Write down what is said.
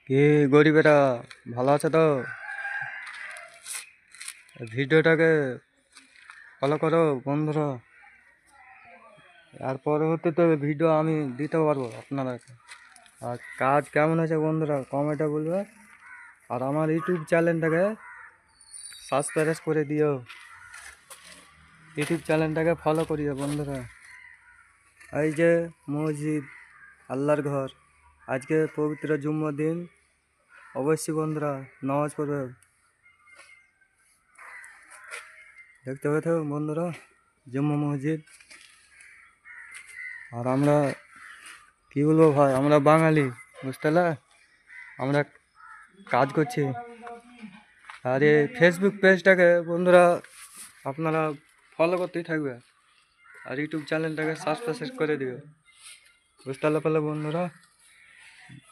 কি গরিবেরা ভালো আছে তো? ভিডিওটাকে ফলো করো বন্ধুরা। আর পরবর্তীতে ভিডিও আমি দিতে পারবো আপনারা। আর কাজ কেমন আছে বন্ধুরা কমেন্টে বলবে। আর আমার ইউটিউব চ্যানেলটাকে সাবস্ক্রাইব করে দিও, ইউটিউব চ্যানেলটাকে ফলো করিও বন্ধুরা। এই যে মসজিদ, আল্লাহর ঘর, আজকে পবিত্র জুম্মার দিন, অবশ্যই বন্ধুরা নামাজ পড়বে। দেখতে পেতে বন্ধুরা জুম্মা মসজিদ। আর আমরা কি বলবো ভাই, আমরা বাঙালি, বুঝতে পারলে? আমরা কাজ করছি। আর এই ফেসবুক পেজটাকে বন্ধুরা আপনারা ফলো করতেই থাকবে, আর ইউটিউব চ্যানেলটাকে সাবস্ক্রাইব করে দিও, বুঝতে পারলে বন্ধুরা।